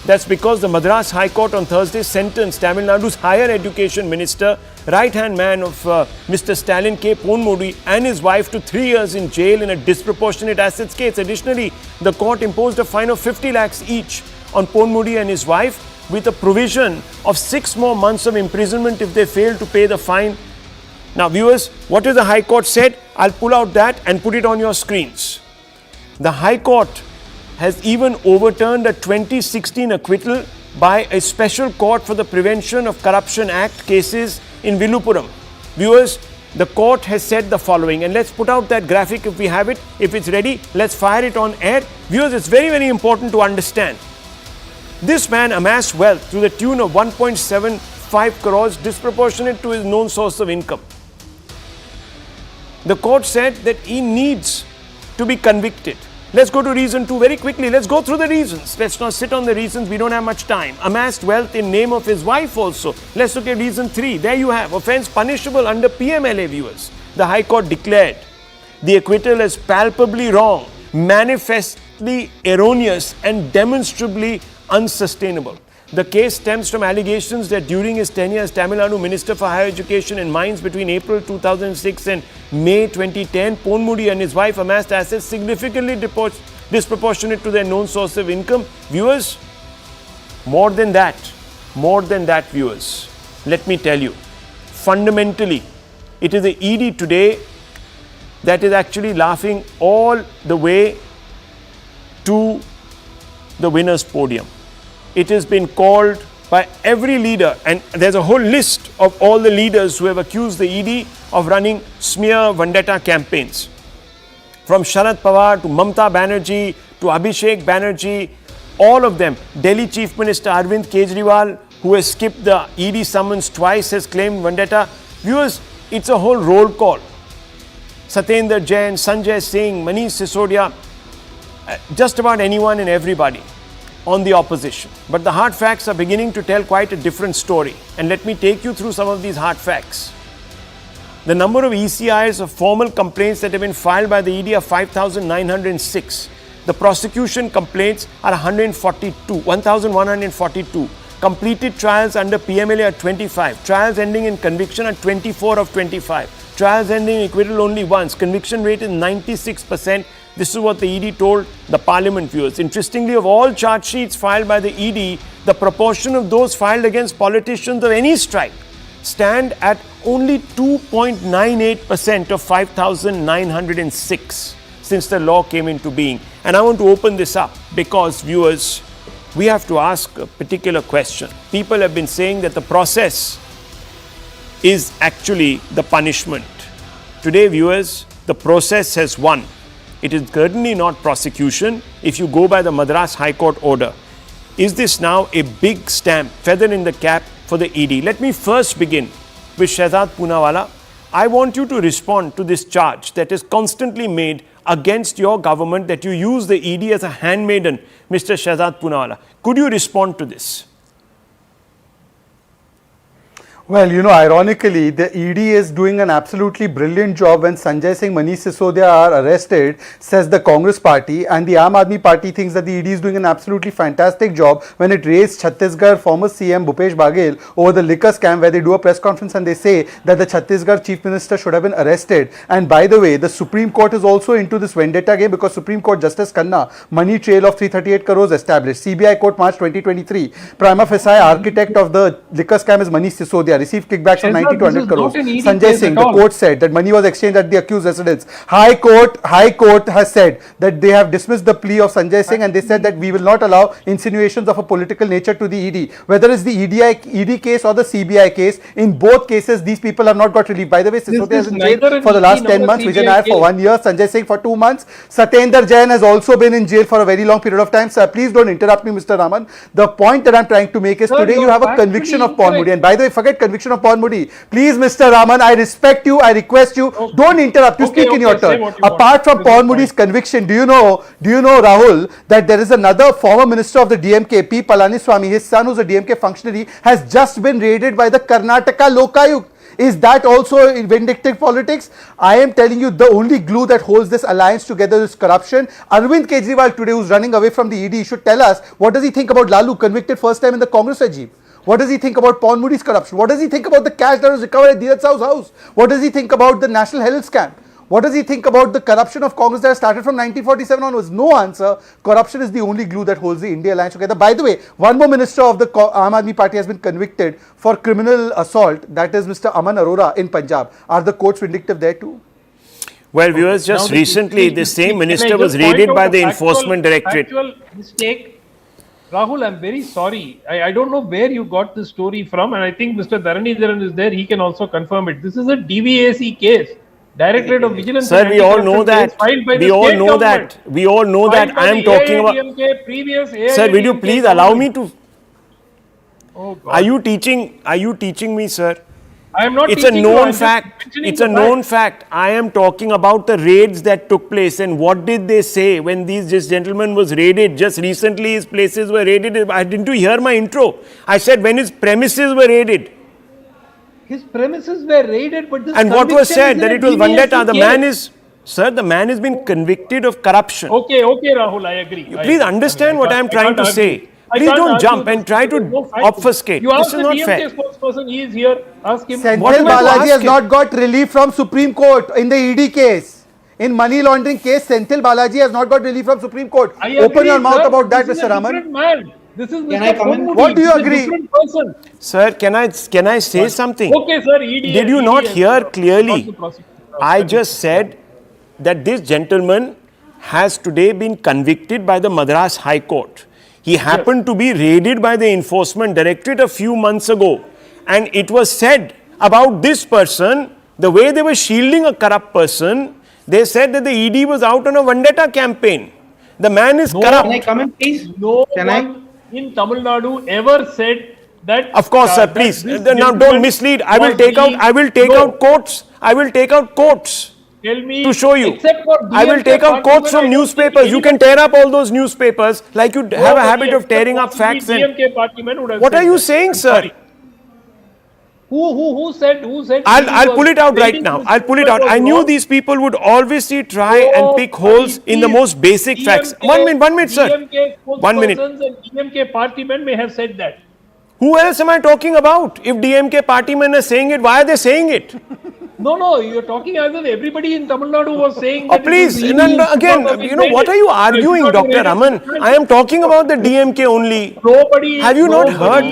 That's because the Madras High Court on Thursday sentenced Tamil Nadu's higher education minister, right-hand man of Mr. Stalin K. Ponmudi and his wife to 3 years in jail in a disproportionate assets case. Additionally, the court imposed a fine of 50 lakhs each on Ponmudi and his wife with a provision of 6 more months of imprisonment if they fail to pay the fine. Now, viewers, what has the High Court said? I'll pull out that and put it on your screens. The High Court has even overturned a 2016 acquittal by a special court for the Prevention of Corruption Act cases in Villupuram. Viewers, the court has said the following, and let's put out that graphic if we have it. If it's ready, let's fire it on air. Viewers, it's very, very important to understand. This man amassed wealth to the tune of 1.75 crores, disproportionate to his known source of income. The court said that he needs to be convicted. Let's go to reason 2 very quickly. Let's go through the reasons. Let's not sit on the reasons. We don't have much time. Amassed wealth in name of his wife also. Let's look at reason 3. There you have. Offence punishable under PMLA, viewers. The High Court declared the acquittal as palpably wrong, manifestly erroneous and demonstrably unsustainable. The case stems from allegations that during his tenure as Tamil Nadu Minister for Higher Education and Mines between April 2006 and May 2010, Ponmudi and his wife amassed assets significantly disproportionate to their known source of income. Viewers, more than that, viewers, let me tell you, fundamentally, it is the ED today that is actually laughing all the way to the winner's podium. It has been called by every leader, and there's a whole list of all the leaders who have accused the ED of running smear vendetta campaigns. From Sharad Pawar to Mamta Banerjee to Abhishek Banerjee, all of them. Delhi Chief Minister Arvind Kejriwal, who has skipped the ED summons twice, has claimed vendetta. Viewers, it's a whole roll call. Satyendra Jain, Sanjay Singh, Manish Sisodia, just about anyone and everybody on the opposition. But the hard facts are beginning to tell quite a different story. And let me take you through some of these hard facts. The number of ECIs of formal complaints that have been filed by the ED are 5,906. The prosecution complaints are 1,142. Completed trials under PMLA are 25. Trials ending in conviction are 24 of 25. Trials ending in acquittal only once. Conviction rate is 96%. This is what the ED told the Parliament, viewers. Interestingly, of all charge sheets filed by the ED, the proportion of those filed against politicians of any stripe stand at only 2.98% of 5,906 since the law came into being. And I want to open this up because, viewers, we have to ask a particular question. People have been saying that the process is actually the punishment. Today, viewers, the process has won. It is certainly not prosecution if you go by the Madras High Court order. Is this now a big stamp, feather in the cap for the ED? Let me first begin with Shehzad Poonawala. I want you to respond to this charge that is constantly made against your government that you use the ED as a handmaiden, Mr. Shehzad Poonawala. Could you respond to this? Well, ironically, the ED is doing an absolutely brilliant job when Sanjay Singh, Manish Sisodia are arrested, says the Congress party, and the Aam Aadmi party thinks that the ED is doing an absolutely fantastic job when it raised Chhattisgarh former CM Bhupesh Baghel over the liquor scam, where they do a press conference and they say that the Chhattisgarh chief minister should have been arrested. And by the way, the Supreme Court is also into this vendetta game, because Supreme Court Justice Khanna, money trail of 338 crores established. CBI Court March 2023, prima facie architect of the liquor scam is Manish Sisodia, received kickbacks from 90 to 100 crores. Sanjay Singh, the court said that money was exchanged at the accused residence. High Court has said that they have dismissed the plea of Sanjay Singh, and they said that we will not allow insinuations of a political nature to the ED. Whether it's the ED case or the CBI case, in both cases these people have not got relief. By the way, Sisodia is in jail for the last 10 months, Vijay Nair for 1 year, Sanjay Singh for 2 months. Satyendra Jain has also been in jail for a very long period of time. Sir, please don't interrupt me, Mr. Raman. The point that I'm trying to make is, sir, today you have a conviction of Ponmudi. And by the way, forget conviction of Ponmudi. Please, Mr. Raman, I respect you, I request you, don't interrupt. You speak in your turn. Apart from Ponmudi's conviction, do you know, Rahul, that there is another former minister of the DMK, P. Palaniswamy, his son, who's a DMK functionary, has just been raided by the Karnataka Lokayukt. Is that also vindictive politics? I am telling you, the only glue that holds this alliance together is corruption. Arvind Kejriwal today, who's running away from the ED, should tell us, what does he think about Lalu, convicted first time in the Congress regime? What does he think about Ponmudi's corruption? What does he think about the cash that was recovered at Dheeraj Sahu's house? What does he think about the National Health scam? What does he think about the corruption of Congress that started from 1947 onwards? No answer. Corruption is the only glue that holds the India alliance together. By the way, one more minister of the Aam Aadmi party has been convicted for criminal assault. That is Mr. Aman Arora in Punjab. Are the courts vindictive there too? Well, viewers, just recently the same minister was raided by the Enforcement Directorate. Actual mistake. Rahul, I'm very sorry. I don't know where you got this story from, and I think Mr. Dharanidharan is there. He can also confirm it. This is a DVAC case. Directorate of Vigilance. Sir, we all know that. We all know that. We all know that. I am talking about. Sir, will you please allow me to? Oh, God. Are you teaching me, sir? I am not. It's a known fact. It's a known fact. I am talking about the raids that took place, and what did they say when this gentleman was raided? Just recently, his places were raided. Didn't you hear my intro? I said when his premises were raided. His premises were raided, but this. And what was said that it was vendetta. The man is, sir, the man has been convicted of corruption. Okay, Rahul, I agree. Please understand what I am trying to say. Please don't jump and try to obfuscate. This is not fair. Spokesperson, he is here. Ask him. Senthil Balaji has not got relief from Supreme Court in the ED case. In money laundering case, Senthil Balaji has not got relief from Supreme Court. Open your mouth about that, Mr. Raman. This is Can Mr. Ponmudi. What do you agree? Sir, can I say something? Okay, sir. Did you not hear clearly? I just said that this gentleman has today been convicted by the Madras High Court. He happened to be raided by the Enforcement Directorate a few months ago. And it was said about this person, the way they were shielding a corrupt person, they said that the ED was out on a vendetta campaign. The man is corrupt. Can I come in, please? No one in Tamil Nadu ever said that. Of course, sir, please. Now don't mislead. I will take out quotes. I will take out quotes. Tell me, to show you. I will take out quotes from newspapers. You can tear up all those newspapers like you have a habit of tearing up facts. What are you saying, sir? Who said? I'll pull it out right now. I'll pull it out. I knew these people would obviously try and pick holes in the most basic facts. 1 minute, sir. 1 minute. DMK party men may have said that. Who else am I talking about? If DMK party men are saying it, why are they saying it? No, you're talking as if everybody in Tamil Nadu was saying that. Please, again, what are you arguing, Dr. Raman? I am talking about the DMK only. Have you not heard?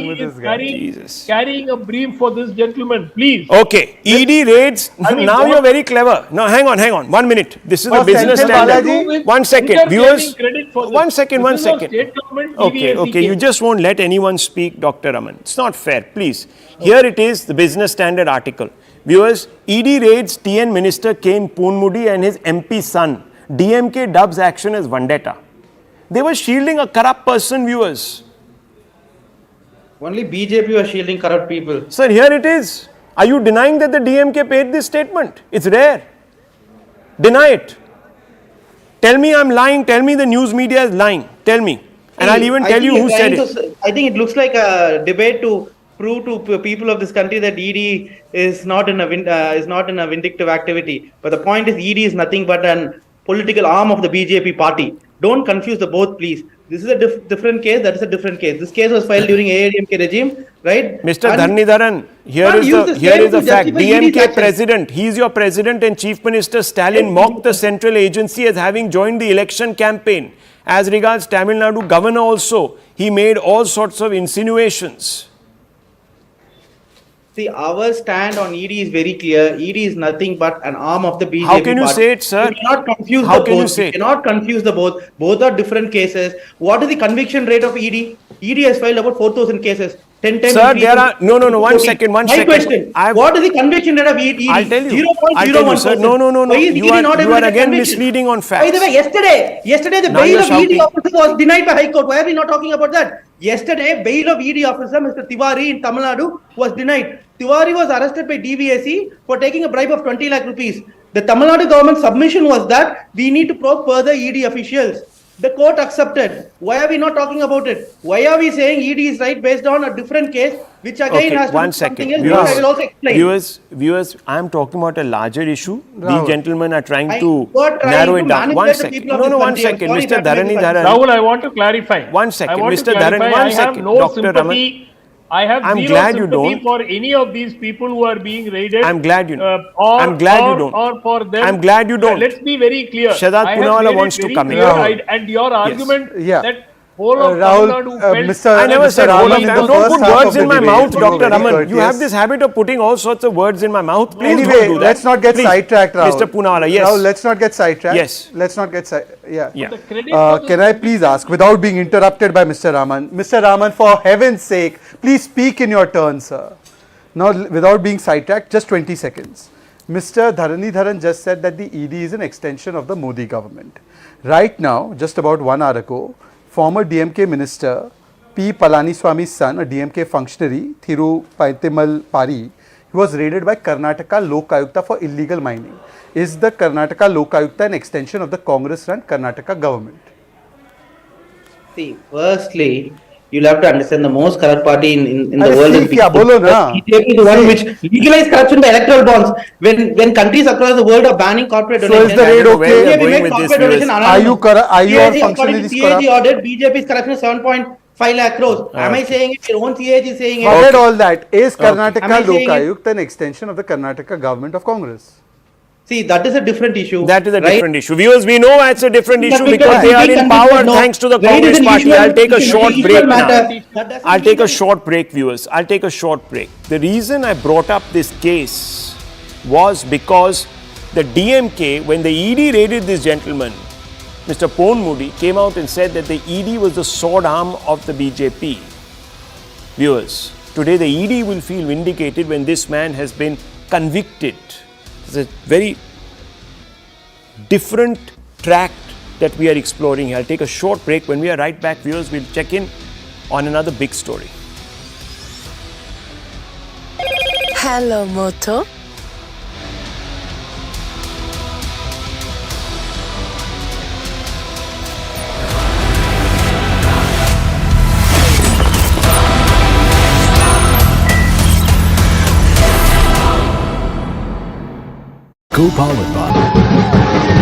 Carrying a brief for this gentleman, please. Okay, ED raids. Now you're very clever. Now, hang on. 1 minute. This is the business standard. 1 second. Viewers, 1 second. Okay. You just won't let anyone speak, Dr. Raman. It's not fair. Please. Here it is, the business standard article. Viewers, ED raids TN Minister K. Poonmudi and his MP son. DMK dubs action as vendetta. They were shielding a corrupt person, viewers. Only BJP was shielding corrupt people. Sir, here it is. Are you denying that the DMK paid this statement? It's rare. Deny it. Tell me I'm lying. Tell me the news media is lying. Tell me. And I'll even tell you who said it. I think it looks like a debate to prove to people of this country that ED is not in a vindictive activity. But the point is, ED is nothing but an political arm of the BJP party. Don't confuse the both, please. This is a different case. That is a different case. This case was filed during AIDMK regime, right? Mr. Dhanidharan, here is the fact. DMK president, he is your president, and Chief Minister Stalin mocked the central agency as having joined the election campaign. As regards Tamil Nadu governor also, he made all sorts of insinuations. See, our stand on ED is very clear. ED is nothing but an arm of the BJP How can you party. say it, sir? You cannot confuse How the can you both. say You it? cannot confuse the both. Both are different cases. What is the conviction rate of ED? ED has filed about 4,000 cases. 10 times. Sir, there are no. One 14. second. My question: what is the conviction rate of ED? I'll tell you. 0.01%. Sir. No. Why is You ED not are able to get again conviction? misleading on facts. By the way, yesterday the Now bail you're of ED shouting. officer was denied by High Court. Why are we not talking about that? Yesterday, bail of ED officer Mr. Tiwari in Tamil Nadu was denied. Tiwari was arrested by DVAC for taking a bribe of 20 lakh rupees. The Tamil Nadu government submission was that we need to probe further ED officials. The court accepted. Why are we not talking about it? Why are we saying ED is right based on a different case, which again has to one do something second. else, which I will also explain. Viewers, I am talking about a larger issue. Rahul. These gentlemen are trying I to got trying narrow to it down. manipulate One the second. people of No, this one country. I'm second. sorry Mr. that Dharani makes Dharan. Rahul, I want to clarify. One second, I want Mr. to clarify, Dharan, one I have second. no Dr. sympathy. I have I'm zero glad you sympathy don't. for any of these people who are being raided. I'm glad you don't. Or, I'm glad you don't. Or for them. I'm glad you don't. Let's be very clear. Shahzad I have Poonawala made it wants to very come in. clear. Rahul. And your argument Yeah. that whole of Rahul, Tamil Nadu felt Mr. I never Mr. said whole Raman, of in time. the Don't first put half words of the in my debate, mouth, you were Dr. very Raman. You have courteous. this habit of putting all sorts of words in my mouth. Please Anyway, don't do that. let's not get Please. sidetracked, Rahul. Mr. Poonawala, yes. Rahul, let's not get sidetracked. Yes. Let's not get Yeah. the credit for this Can I please ask, without being interrupted by Mr. Raman, Mr. Raman, for heaven's sake, please speak in your turn, sir. Now, without being sidetracked, just 20 seconds. Mr. Dharani Dharan just said that the ED is an extension of the Modi government. Right now, just about 1 hour ago, former DMK minister P. Palaniswamy's son, a DMK functionary, Thiru Paithimal Pari, he was raided by Karnataka Lokayukta for illegal mining. Is the Karnataka Lokayukta an extension of the Congress-run Karnataka government? See, firstly, you'll have to understand the most corrupt party in the Arre, world is speak, yeah, bolo na. BJP is the one which legalized corruption by electoral bonds. When countries across the world are banning corporate So donations, is the raid don't know where okay? we are BJP going makes with this, corporate donation viewers. anonymous. Are you all CAG, according to functionaries CAG corrupt? audit, BJP's corruption is 7.5 lakh crores. Am I saying it? Your own CAG is saying it. Forget all that. Is Am Karnataka I saying it? Lokayukta an extension of the Karnataka government of Congress? See, that is a different issue. That is a right? different issue. Viewers, we know it's a different issue because they are in Convicted, power no. thanks to the Raid Congress is an party. usual- I'll take a it's an short usual break matter. now. That doesn't I'll take mean a short break, viewers. I'll take a short break. The reason I brought up this case was because the DMK, when the ED raided this gentleman, Mr. Ponmudi, came out and said that the ED was the sword arm of the BJP. Viewers, today the ED will feel vindicated when this man has been convicted. It's a very different track that we are exploring here. I'll take a short break. When we are right back, viewers, we'll check in on another big story. Hello, Moto. Co-powered by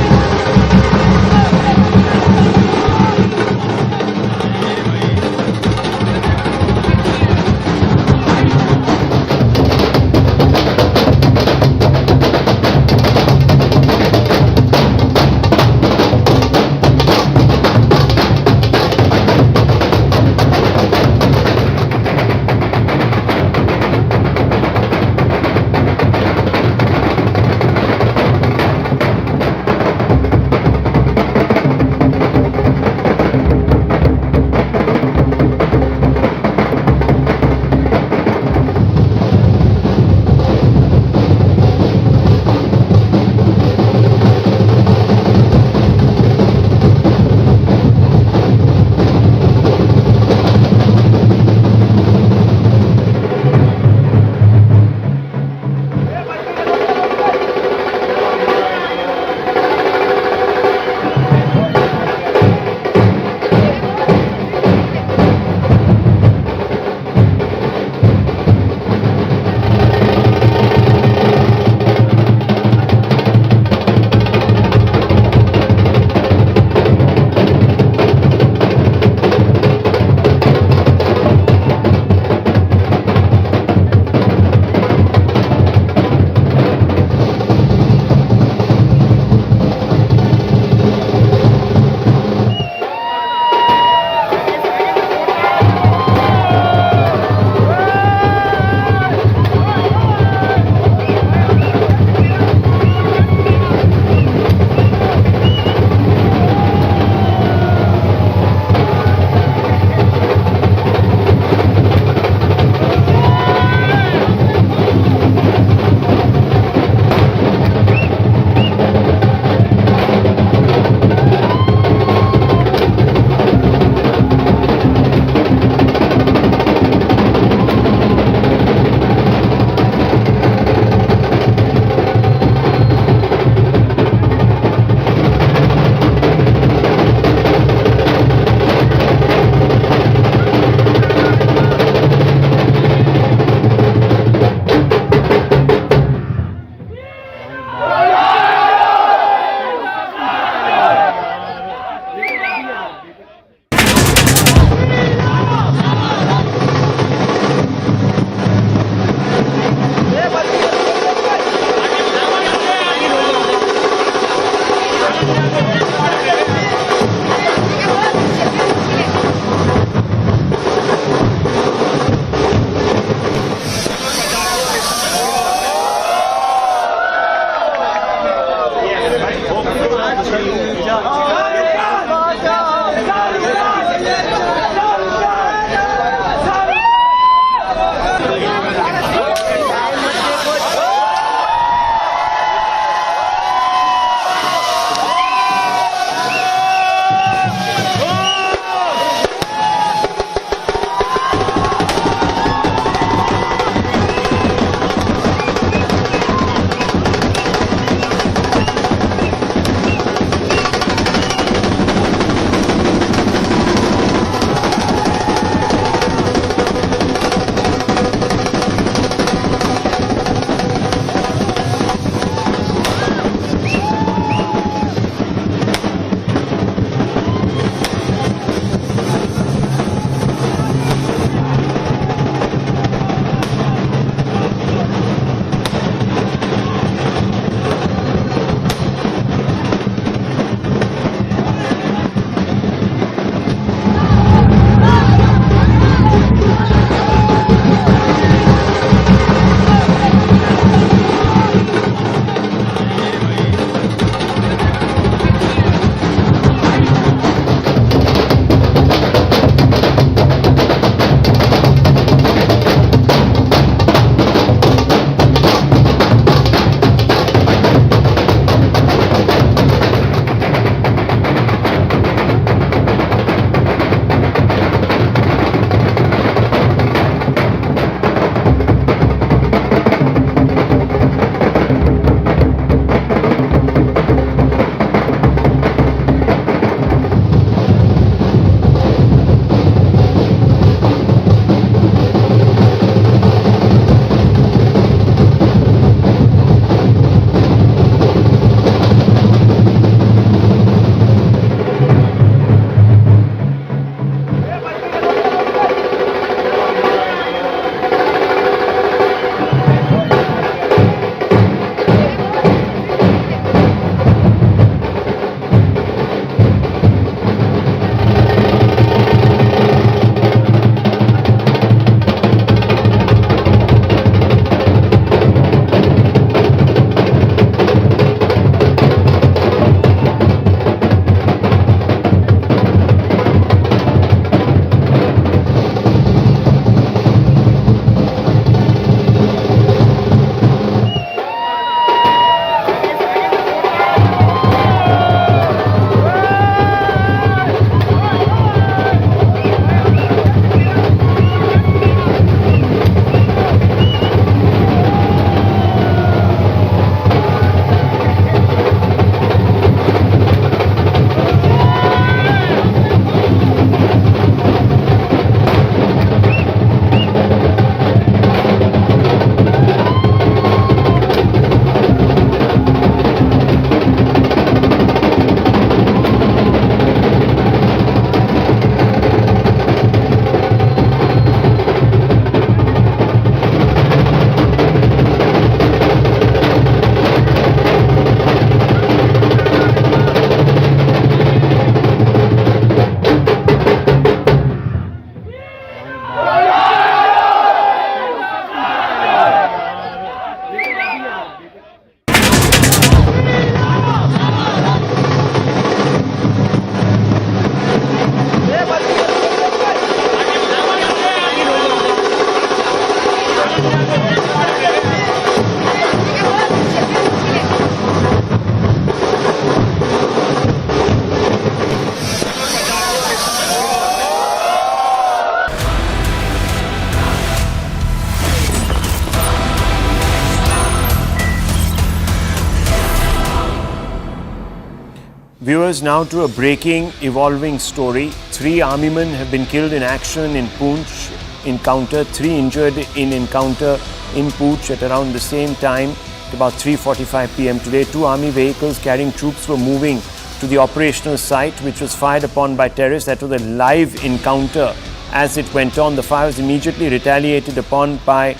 viewers, now to a breaking, evolving story. 3 army men have been killed in action in Poonch encounter, 3 injured in encounter in Poonch at around the same time, at about 3:45 p.m. today. 2 army vehicles carrying troops were moving to the operational site, which was fired upon by terrorists. That was a live encounter as it went on. The fire was immediately retaliated upon by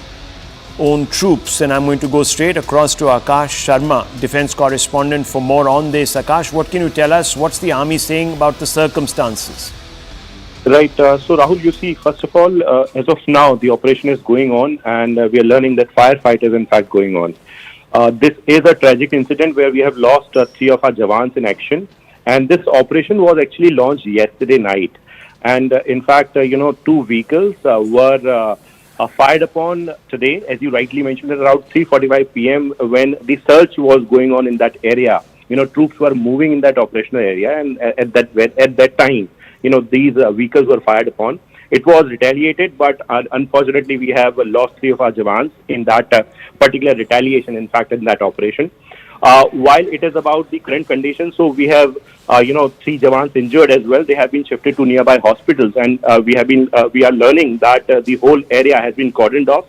own troops. And I'm going to go straight across to Akash Sharma, defense correspondent, for more on this. Akash, what can you tell us? What's the army saying about the circumstances? Right. So, Rahul, you see, first of all, as of now, the operation is going on, and we are learning that firefight is in fact going on. This is a tragic incident where we have lost 3 of our jawans in action, and this operation was actually launched yesterday night. And in fact, 2 vehicles were fired upon today, as you rightly mentioned, at around 3:45 p.m. when the search was going on in that area. Troops were moving in that operational area, and at that time, these vehicles were fired upon. It was retaliated, but unfortunately, we have lost 3 of our jawans in that particular retaliation, in fact, in that operation. While it is about the current conditions, so we have, 3 jawans injured as well. They have been shifted to nearby hospitals, and we are learning that the whole area has been cordoned off.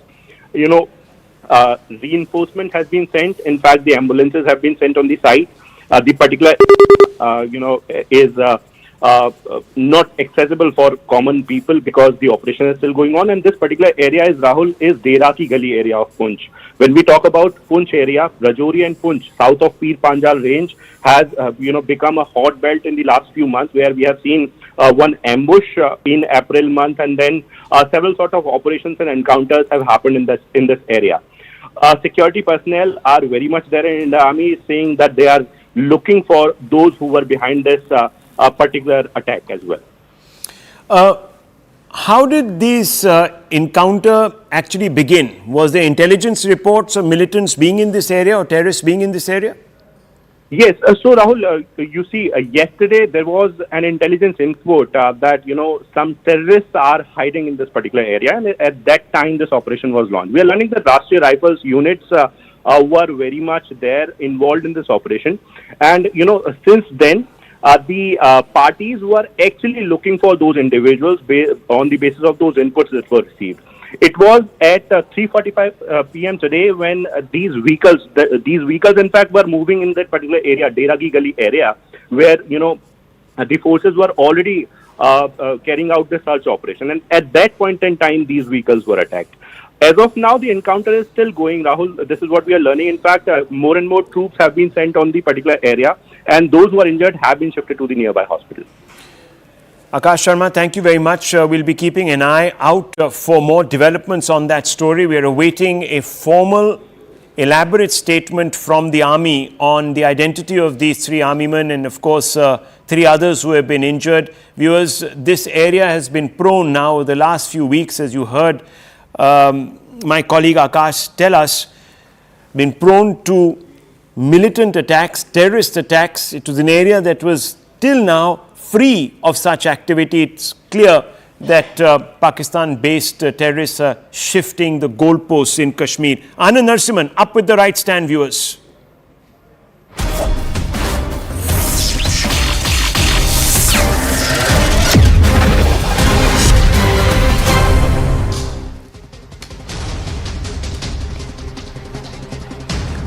Reinforcement has been sent. In fact, the ambulances have been sent on the site. The particular, is not accessible for common people because the operation is still going on. And this particular area is Dera Ki Gali area of Poonch. When we talk about Poonch area, Rajouri and Poonch, south of Pir Panjal range, has become a hot belt in the last few months, where we have seen one ambush in April month, and then several sort of operations and encounters have happened in this area. Security personnel are very much there, and the army is saying that they are looking for those who were behind this particular attack as well. How did this encounter actually begin? Was there intelligence reports of militants being in this area or terrorists being in this area? Yes. So, Rahul, you see, yesterday there was an intelligence input that, some terrorists are hiding in this particular area. And at that time, this operation was launched. We are learning that Rashtriya Rifles units were very much there involved in this operation. And, since then, the parties were actually looking for those individuals on the basis of those inputs that were received. It was at 3:45 p.m. today when these vehicles in fact were moving in that particular area, Dera Ki Gali area, where the forces were already carrying out the search operation, and at that point in time these vehicles were attacked. As of now, the encounter is still going, Rahul. This is what we are learning. In fact, more and more troops have been sent on the particular area, and those who are injured have been shifted to the nearby hospital. Akash Sharma, thank you very much. We'll be keeping an eye out for more developments on that story. We are awaiting a formal, elaborate statement from the army on the identity of these 3 army men and, of course, 3 others who have been injured. Viewers, this area has been prone now the last few weeks, as you heard my colleague Akash tell us, been prone to militant attacks, terrorist attacks. It was an area that was till now free of such activity. It's clear that Pakistan-based terrorists are shifting the goalposts in Kashmir. Anand Narasimhan, up with the right stand, viewers.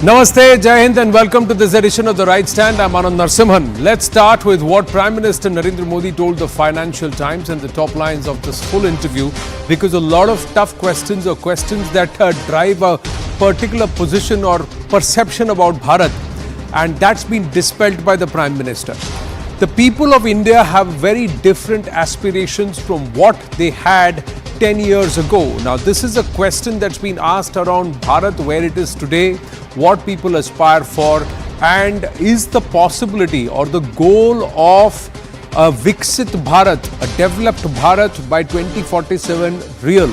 Namaste, Jai Hind, and welcome to this edition of The Right Stand. I'm Anand Narasimhan. Let's start with what Prime Minister Narendra Modi told the Financial Times and the top lines of this full interview, because a lot of tough questions or questions that drive a particular position or perception about Bharat, and that's been dispelled by the Prime Minister. The people of India have very different aspirations from what they had 10 years ago. Now, this is a question that's been asked around Bharat, where it is today, what people aspire for, and is the possibility or the goal of a Viksit Bharat, a developed Bharat by 2047 real?